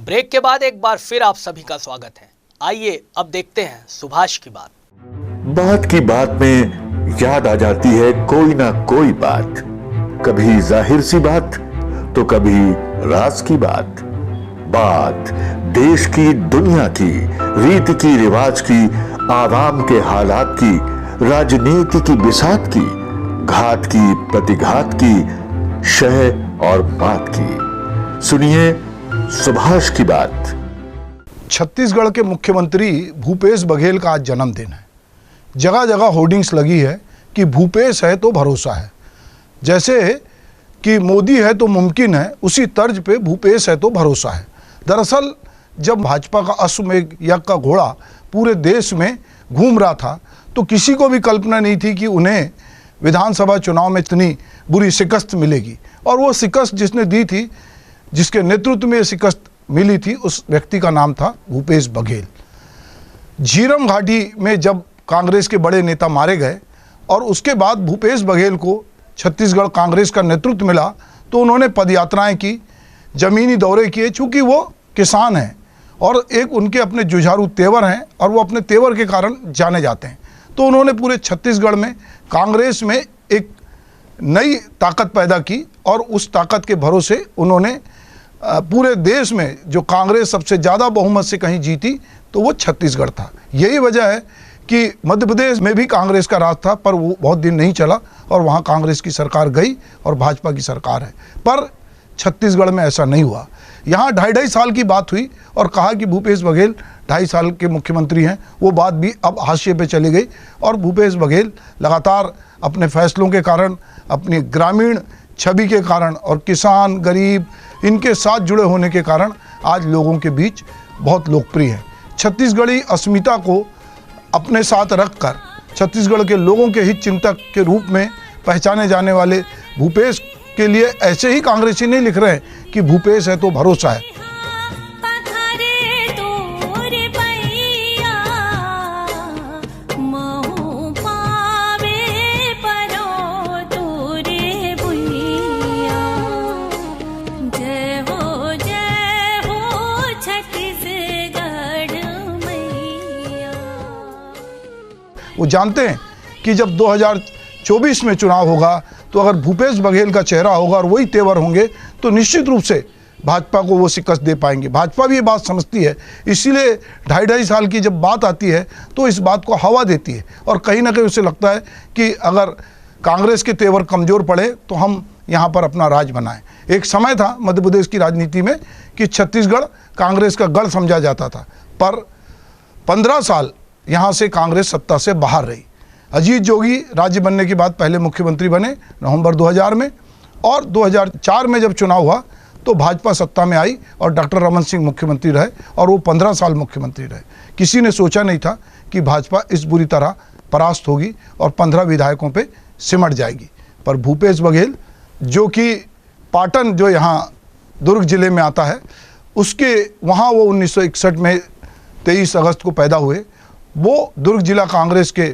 Break के बाद एक बार फिर आप सभी का स्वागत है। आइए अब देखते हैं सुभाष की बात। बात की बात में याद आ जाती है कोई ना कोई बात, कभी जाहिर सी बात तो कभी राज की बात। बात देश की, दुनिया की, रीति की, रिवाज की, आवाम के हालात की, राजनीति की बिसात की, घात की, प्रतिघात की, शह और बात की। सुनिए सुभाष की बात। छत्तीसगढ़ के मुख्यमंत्री भूपेश बघेल का आज जन्मदिन है। जगह जगह होर्डिंग्स लगी है कि भूपेश है तो भरोसा है। जैसे कि मोदी है तो मुमकिन है, उसी तर्ज पे भूपेश है तो भरोसा है। दरअसल जब भाजपा का अश्वमेध यज्ञ का घोड़ा पूरे देश में घूम रहा था तो किसी को भी कल्पना नहीं थी कि उन्हें विधानसभा चुनाव में इतनी बुरी शिकस्त मिलेगी। और वो शिकस्त जिसने दी थी, जिसके नेतृत्व में शिकस्त मिली थी, उस व्यक्ति का नाम था भूपेश बघेल। झीरम घाटी में जब कांग्रेस के बड़े नेता मारे गए और उसके बाद भूपेश बघेल को छत्तीसगढ़ कांग्रेस का नेतृत्व मिला तो उन्होंने पदयात्राएं की, ज़मीनी दौरे किए। चूँकि वो किसान हैं और एक उनके अपने जुझारू तेवर हैं और वो अपने तेवर के कारण जाने जाते हैं, तो उन्होंने पूरे छत्तीसगढ़ में कांग्रेस में एक नई ताकत पैदा की और उस ताकत के भरोसे उन्होंने पूरे देश में जो कांग्रेस सबसे ज़्यादा बहुमत से कहीं जीती तो वो छत्तीसगढ़ था। यही वजह है कि मध्य प्रदेश में भी कांग्रेस का राज था, पर वो बहुत दिन नहीं चला और वहाँ कांग्रेस की सरकार गई और भाजपा की सरकार है। पर छत्तीसगढ़ में ऐसा नहीं हुआ। यहाँ 2.5 साल की बात हुई और कहा कि भूपेश बघेल 2.5 साल के मुख्यमंत्री हैं। वो बात भी अब हाशिए पे चली गई और भूपेश बघेल लगातार अपने फैसलों के कारण, अपनी ग्रामीण छवि के कारण और किसान, गरीब, इनके साथ जुड़े होने के कारण आज लोगों के बीच बहुत लोकप्रिय है। छत्तीसगढ़ी अस्मिता को अपने साथ रखकर छत्तीसगढ़ के लोगों के हित चिंतक के रूप में पहचाने जाने वाले भूपेश के लिए ऐसे ही कांग्रेसी नहीं लिख रहे हैं कि भूपेश है तो भरोसा है। वो जानते हैं कि जब 2024 में चुनाव होगा तो अगर भूपेश बघेल का चेहरा होगा और वही तेवर होंगे तो निश्चित रूप से भाजपा को वो शिकस्त दे पाएंगे। भाजपा भी ये बात समझती है, इसीलिए 2.5 साल की जब बात आती है तो इस बात को हवा देती है और कहीं ना कहीं उसे लगता है कि अगर कांग्रेस के तेवर कमज़ोर पड़े तो हम यहाँ पर अपना राज बनाएं। एक समय था मध्य प्रदेश की राजनीति में कि छत्तीसगढ़ कांग्रेस का गढ़ समझा जाता था, पर 15 साल यहाँ से कांग्रेस सत्ता से बाहर रही। अजीत जोगी राज्य बनने के बाद पहले मुख्यमंत्री बने नवंबर 2000 में, और 2004 में जब चुनाव हुआ तो भाजपा सत्ता में आई और डॉक्टर रमन सिंह मुख्यमंत्री रहे और वो 15 साल मुख्यमंत्री रहे। किसी ने सोचा नहीं था कि भाजपा इस बुरी तरह परास्त होगी और 15 विधायकों पे सिमट जाएगी। पर भूपेश बघेल, जो कि पाटन, जो यहाँ दुर्ग जिले में आता है, उसके वहाँ वो 1961 में 23 अगस्त को पैदा हुए। वो दुर्ग जिला कांग्रेस के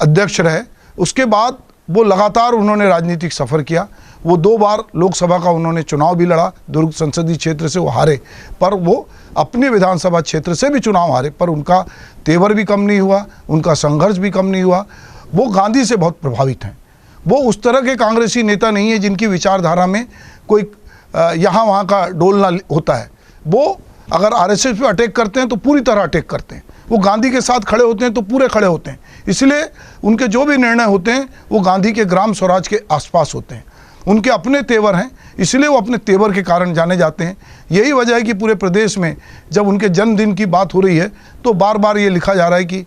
अध्यक्ष रहे। उसके बाद वो लगातार उन्होंने राजनीतिक सफ़र किया। वो 2 बार लोकसभा का उन्होंने चुनाव भी लड़ा। दुर्ग संसदीय क्षेत्र से वो हारे, पर वो अपने विधानसभा क्षेत्र से भी चुनाव हारे, पर उनका तेवर भी कम नहीं हुआ, उनका संघर्ष भी कम नहीं हुआ। वो गांधी से बहुत प्रभावित हैं। वो उस तरह के कांग्रेसी नेता नहीं है जिनकी विचारधारा में कोई यहाँ वहाँ का डोलना होता है। वो अगर आरएसएस पे अटैक करते हैं तो पूरी तरह अटैक करते हैं। वो गांधी के साथ खड़े होते हैं तो पूरे खड़े होते हैं। इसलिए उनके जो भी निर्णय होते हैं वो गांधी के ग्राम स्वराज के आसपास होते हैं। उनके अपने तेवर हैं, इसलिए वो अपने तेवर के कारण जाने जाते हैं। यही वजह है कि पूरे प्रदेश में जब उनके जन्मदिन की बात हो रही है तो बार बार ये लिखा जा रहा है कि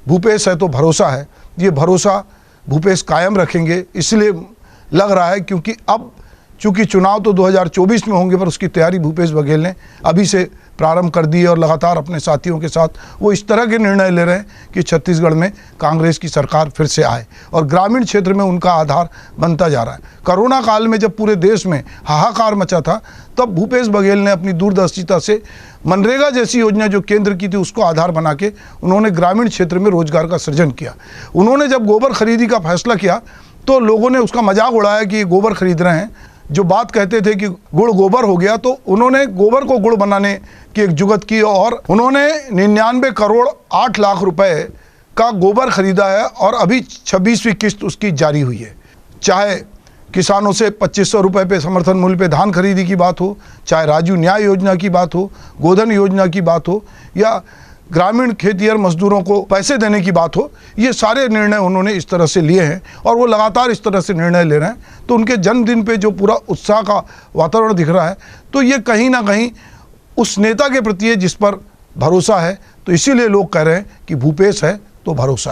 भूपेश है तो भरोसा है। ये भरोसा भूपेश कायम रखेंगे, इसलिए लग रहा है, क्योंकि अब चूँकि चुनाव तो 2024 में होंगे, पर उसकी तैयारी भूपेश बघेल ने अभी से प्रारंभ कर दी है और लगातार अपने साथियों के साथ वो इस तरह के निर्णय ले रहे हैं कि छत्तीसगढ़ में कांग्रेस की सरकार फिर से आए और ग्रामीण क्षेत्र में उनका आधार बनता जा रहा है। कोरोना काल में जब पूरे देश में हाहाकार मचा था, तब भूपेश बघेल ने अपनी दूरदर्शिता से मनरेगा जैसी योजना जो केंद्र की थी उसको आधार बना के उन्होंने ग्रामीण क्षेत्र में रोजगार का सृजन किया। उन्होंने जब गोबर खरीदी का फैसला किया तो लोगों ने उसका मजाक उड़ाया कि ये गोबर खरीद रहे हैं, जो बात कहते थे कि गुड़ गोबर हो गया, तो उन्होंने गोबर को गुड़ बनाने की एक जुगत की और उन्होंने 99 करोड़ 8 लाख रुपए का गोबर खरीदा है और अभी 26वीं किस्त उसकी जारी हुई है। चाहे किसानों से 2500 रुपये पे समर्थन मूल्य पे धान खरीदी की बात हो, चाहे राजू न्याय योजना की बात हो, गोधन योजना की बात हो, या ग्रामीण खेतिहर मजदूरों को पैसे देने की बात हो, ये सारे निर्णय उन्होंने इस तरह से लिए हैं और वो लगातार इस तरह से निर्णय ले रहे हैं। तो उनके जन्मदिन पे जो पूरा उत्साह का वातावरण दिख रहा है, तो ये कहीं ना कहीं उस नेता के प्रति है जिस पर भरोसा है। तो इसीलिए लोग कह रहे हैं कि भूपेश है तो भरोसा है।